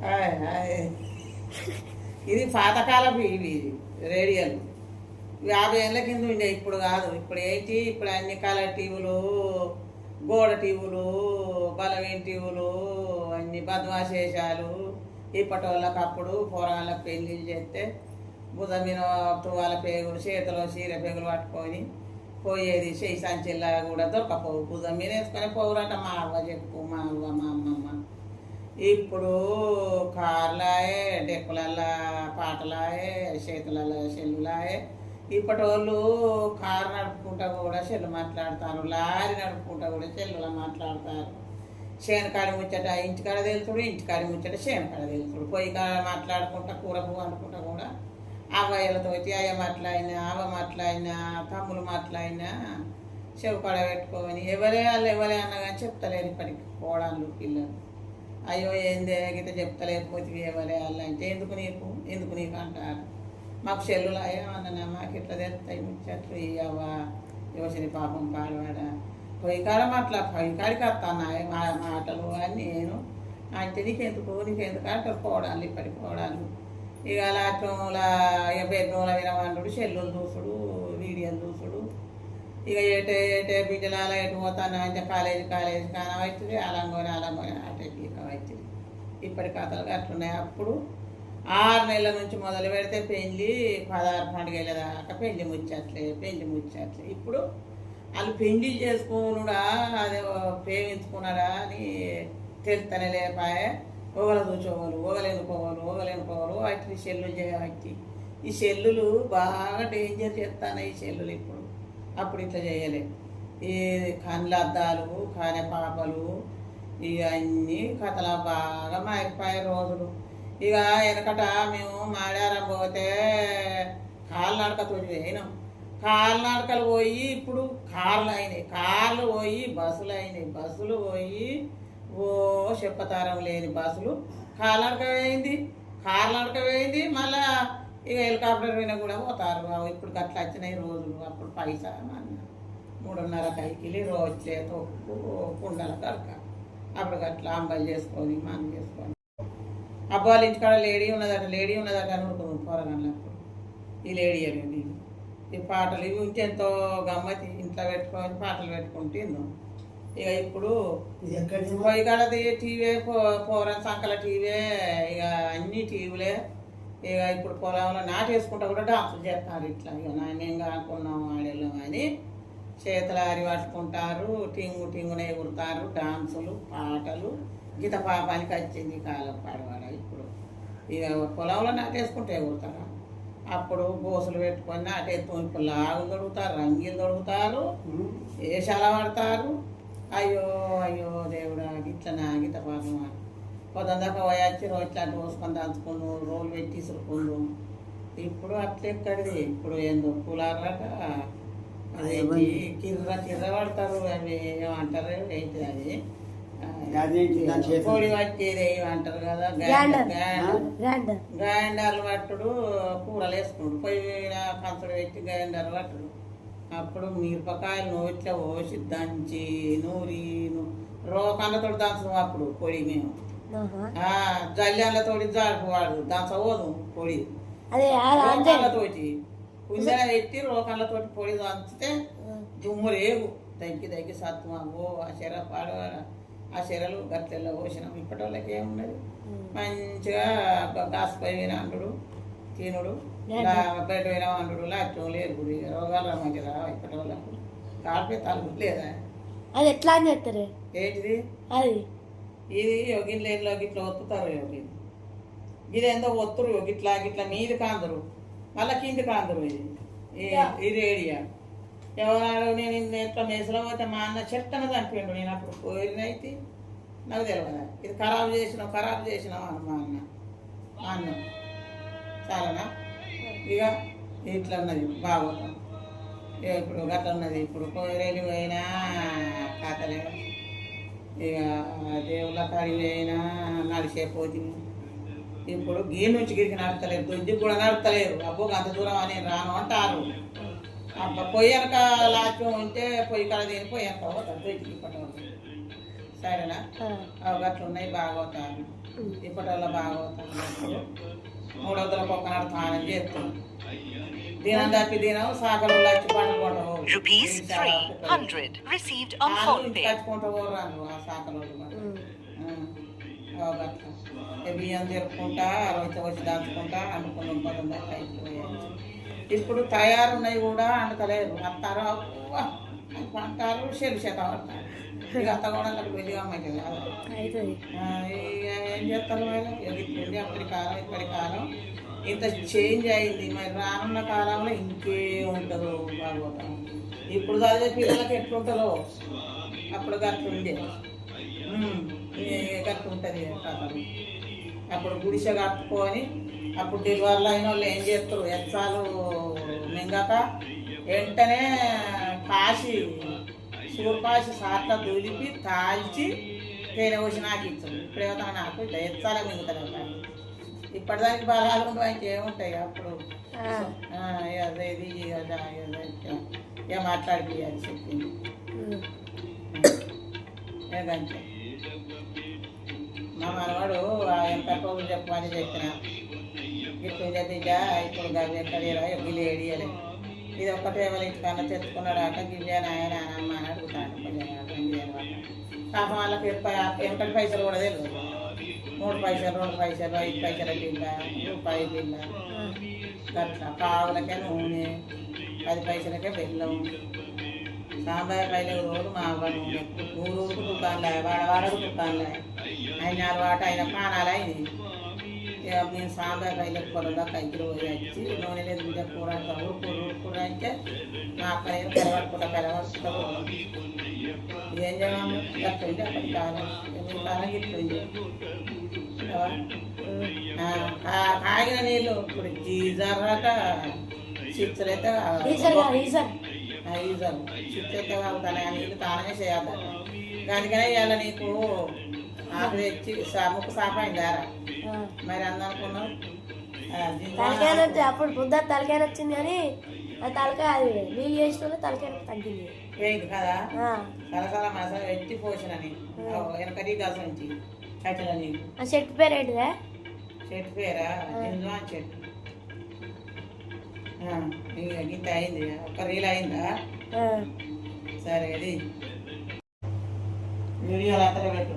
Hi hi. ఇది పాతకాలపు ఇవి రేడియోలు 50 ఏళ్ళ కింద ఉండే, ఇప్పుడు కాదు. ఇప్పుడు ఏంటి, ఇప్పుడు అన్ని కలర్ టీవీలు, గోడ టీవీలు, బలమైన టీవీలు, అన్ని బద్మాశేషాలు. ఇప్పటి వాళ్ళకి అప్పుడు పోరాళ్ళకి పెళ్ళిళ్ళు చేస్తే భుజం మీద వాళ్ళ పేగులు, చేతిలో చీర పేగులు పట్టుకొని పోయేది. చేయి సంచిల్లా కూడా దొరకపోవు, భుజం మీద వేసుకొని పోవురట. మా అవ్వ చెప్పు, మా అవ్వ మా అమ్మమ్మ. ఇప్పుడు కార్లాయే, డెక్కులల్లా పాటలాయే, చేతులల్లో సెల్లులాయే. ఇప్పటి వాళ్ళు కారు నడుపుకుంటా కూడా సెల్లు మాట్లాడతారు, లారీ నడుపుకుంటా కూడా సెల్లులో మాట్లాడతారు. చేనుకాడి ముచ్చట ఇంటికాడ తెలుసుడు, ఇంటికాడి ముచ్చట చేనుకాడ తెలుసుడు. పొయ్యి కాడ మాట్లాడుకుంటా, కూర పువ్వు అనుకుంటా కూడా అవ్వయ్యలతో అయ్య మాట్లాడినా, అవ్వ మాట్లాడినా, తమ్ములు మాట్లాడినా చెవు కాడ పెట్టుకొని ఎవరే వాళ్ళు ఎవరే అన్నా కానీ చెప్తలేరు ఇప్పటికి కోడళ్ళు పిల్లలు. అయ్యో ఏందే గిత చెప్తలేకపోతే ఎవరే వాళ్ళు అంటే ఎందుకు నీకు అంటారు. మాకు సెల్లులు అయ్యామన్నా మాకు ఇట్లా తెస్తాయి ముచ్చట్లు ఇవ్వవా యోచని పాపం పాడవాడ పొయ్యి కాడికి వస్తాను మాటలు అని నేను అంటే నీకెందుకు అంటారు కోడాలు. ఇప్పటికి కోడాలు ఇక లాట్రూమ్లా ఇక బెడ్రూమ్లో వినవాడు, సెల్లులు చూసుడు, వీడియోలు చూసుడు. ఇక ఏటే బిడ్డలాల ఎటు పోతాను అంటే కాలేజీ కానవచ్చుది, అలంగోని అటే పీకవచ్చుది. ఇప్పటి కథలు అట్లున్నాయి. అప్పుడు 6 నెలల నుంచి మొదలు పెడితే పెళ్ళి 16 పండుగల దాకా పెళ్లి ముచ్చట్లే. ఇప్పుడు వాళ్ళు పెళ్లి చేసుకున్నాడా అదే ప్రేమించుకున్నాడా అని తెలుస్తనే లేపాయే. ఒకరు చూసేవాళ్ళు, ఒకరు వాటిని సెల్లులు చేయవచ్చు. ఈ సెల్లులు బాగా డేంజర్ చేస్తాను. ఈ సెల్లులు ఇప్పుడు అప్పుడు ఇట్లా చేయలే. ఈ కండ్ల అద్దాలు, కానే పాపలు, ఇవన్నీ కథలు బాగా మారిపోయే రోజులు. ఇక వెనకట మేము మాడారం పోతే కాళ్ళనడకతో పోయినాం. కాళ్ళనడకలు పోయి ఇప్పుడు కార్లు అయినాయి, కార్లు పోయి బస్సులు అయినాయి, బస్సులు పోయి ఓ చెప్పతారం లేని బస్సులు. కాళ్ళనడక వేయింది మళ్ళా ఇక హెలికాప్టర్ మీద కూడా పోతారు. ఇప్పుడు గట్ల వచ్చినాయి రోజులు. అప్పుడు పైసా 3.5 కైకిలి రోజులే తొక్కు కుండల కలక. అప్పుడు గట్ల అంబలు చేసుకొని మనం చేసుకొని అబ్బాయిల ఇంటికాడ లేడీ ఉన్నదట అనుకున్నాం పోరగాళ్ళప్పుడు. ఈ లేడీ అనేది ఈ పాటలు ఇవి ఇంకెంతో గమ్మతి. ఇంట్లో పెట్టుకొని పాటలు పెట్టుకుంటున్నాం. ఇక ఇప్పుడు పొయ్యి కాడ టీవీ, పోరన్ సంకల టీవీ, ఇక అన్ని టీవీలే. ఇక ఇప్పుడు పొలంలో నాటేసుకుంటా కూడా డాన్సులు చేస్తారు. ఇట్లా ఇక మేము కానుకున్నాం ఆడేళ్ళం అని చేతులారి పట్టుకుంటారు, టింగున ఎగురుతారు. డాన్సులు, పాటలు, గీత పాపానికి వచ్చింది కాలం పాడవాడ. ఇప్పుడు ఇక పొలంలో నాటేసుకుంటే ఎగురుతారా. అప్పుడు గోసులు పెట్టుకొని నాటేస్తూ ఇప్పుడు లాగులు తొడుగుతారు, రంగీలు తొడుగుతారు, వేషాలు పడతారు. అయ్యో దేవుడా గిట్లనా గీత పాపమా. పొద్దుందాకా పోయొచ్చి ఇట్లా దోసుకొని దంచుకుండు, రోలు పెట్టి ఇసురుకుండు. ఇప్పుడు అట్లెక్కడిది. ఇప్పుడు ఏందో కూలారట, అదేంటి కిర్ర పడతారు. అవి ఏమంటారు ఏంటి అది పొడి వచ్చేది ఏమంటారు కదా, గ్రైండర్లు పట్టుడు, కూరలు వేసుకుంటు పొయ్యి కంచుడు పెట్టి గ్రైండర్లు పట్టుడు. అప్పుడు మిరపకాయలు నోట్ల పోసి దంచి నూరి రోకళ్ళతో దంచడం. అప్పుడు పొడి మేము జల్యాలతోటి జాడుకోవాడు దంచవోదు పొడి. రోకళ్ళతోటి కుందెల పెట్టి రోకళ్ళతోటి పొడి దంచితే దుమ్ము రేగు దగ్గి సత్వం. అవ్వో ఆ చెర పాడవాడ. ఆ చెరలు గట్లెల్లో పోసినాం. ఇప్పటి వాళ్ళకి ఏమున్నది, మంచిగా గాసు పై వినాండు తినుడు, బయట వినవాడు, లాక్టం లేదు. రోగాలు మంచిగా రావా ఇప్పటి వాళ్ళకు. కాపీ తలుపు లేదా అది ఎట్లా అని చెప్తారు ఏంటిది అది. ఇది యోగిన్ లేనిలో గిట్లా ఒత్తుతారు. యోగిన్ ఇది ఎంతో ఒత్తురు గిట్లా మీది కాందరు, మళ్ళీ కింది కాందరు. ఇది రేడియా ఎవరు. నేను ఎట్లా మేసులో పోతే మా అన్న చెట్టన చనిపోయిండు. నేను అప్పుడు పోయినైతే నాకు తెలియదా. ఇది ఖరాబ్ చేసినావు అని మా అన్న చాలానా. ఇక ఇట్లా ఉన్నది బాగోతాం. ఇప్పుడు గట్ల ఉన్నది. ఇప్పుడు కోయరేలు పోయినా కాకలే, ఇక దేవుళ్ళ కాడికి పోయినా నడిచేపోతుంది. ఇప్పుడు గీ నుంచి గిరికి నడతలేదు, దొడ్డికి కూడా నడతలేదు. అబ్బో అంత దూరం అని రాను అంటారు. అబ్బా పొయ్యి వెనక లాక్యం ఉంటే పొయ్యి కాడ తిని పొయ్యి వెనక పోతారు దొడ్డికి. ఇప్పటి సరేనా. అవి గట్ల ఉన్నాయి బాగోతారు. ఇప్పటి వల్ల బాగా అవుతాను. 300లకు ఒకనాడు స్నానం చేస్తాం. దినం తప్పి దినం సాకలు వచ్చి పట్టుకుంటాము. Rupees 300 received on phone pay. కట్టుకుంటూ పోరాను ఆ సాకలు బియ్యం జరుపుకుంటా రోజు వచ్చి దాచుకుంటా అనుకుని పడుతుంది అయిపోయాయి. ఇప్పుడు తయారున్నవి కూడా అంటలేరు. అత్తారు అంటారు చెల్లి చేత పడతారు. ఇక అత్త కూడా అక్కడికి వెళ్ళి అమ్మాయికి కాదు. ఏం చేస్తారు మరి? ఇప్పుడు అప్పటి కాలం ఇప్పటి కాలం ఇంత చేంజ్ అయింది. మరి రానున్న కాలంలో ఇంకే ఉంటుందో భాగవతం. ఇప్పుడు చదివే పిల్లలకి ఎట్లుంటుందో అప్పుడు గట్లుండే గట్లుంటుంది కథలు. అప్పుడు గుడిసె కట్టుకొని అప్పుడు డెలివరీలు అయిన వాళ్ళు ఏం చేస్తారు? ఎచ్చాలు మింగక వెంటనే కాసి సూర్పాసి సాట్ల దులిపి తాల్చి తేనె పోసి నాకు ఇచ్చారు. ఇప్పుడేమో నాకు ఎచ్చాల మింగుతారు. కానీ ఇప్పటిదానికి బలాలు ఉంటాయి ఏముంటాయి అప్పుడు అదేది ఇక మాట్లాడిపోయాలి చెప్పింది ఏదంటే మా మనవాడు ఎంత రోజులు చెప్పమని చెప్పిన ఇప్పుడు బిడ్డ ఇప్పుడు గవి ఎక్కడేరా గిల్లి ఏడియలే ఇది ఒక్కటే వాళ్ళ ఇంటికన్నా తెచ్చుకున్నాడు అట గిల్లాను ఆయన అమ్మ అని అడుగుతాడు. కొంచెం పాపం వాళ్ళకి ఎంతటి పైసలు కూడా తెలియదు. 3 పైసలు 2 పైసలు 5 పైసల బిల్ల రూపాయి బిల్ల అట్లా పావులకే నూనె 10 పైసలకే బెల్లం సాంబార్ పైన రోజు మా అవ్వ నూనె ఊరుకు దుకాణలే వాడకు దుకాణలే ఆయన అలవాటు ఆయన పానాలు అయింది. ఇక మేము సాంబార్ పైలకు పొలంలో కైకిలు పోయి వచ్చి నూనె లేదు బిడ్డ కూర ఊరుకూర అంటే మా అక్కడేమో కలవడుకుంటా ఏం చేయమని గట్టుంది అప్పటి కాలం మీ కాలం గిట్లుంది. కాగిన నీళ్ళు ఇప్పుడు గీజర్ అట చిప్స్ అయితే ఈజర్ చిప్స్ అయితే అవుతాయి. ఆ నీళ్ళు తానమే చేయాలి. దానికనే ఇవాళ నీకు ఆకు తెచ్చి ముక్కు సాపైందారా మరి అందనుకున్నావు. తలకాయ అప్పుడు పొద్దు తలకాయ వచ్చింది కానీ ఆ తలకాయ నీళ్ళు చేసిన తలకాయ తగ్గింది ఏంటి కదా సరసర మసాలా ఎత్తి పోసిన వెనకటి గస నుంచి కట్టిన నీకు. ఆ చెట్టు పేరు ఏంటిదా? చెట్టు పేరా జింజాన్ చెట్టు. గీత అయింది ఒక రీల్ అయిందా? సరే అది వీడియోలు అత్తలో పెట్టు.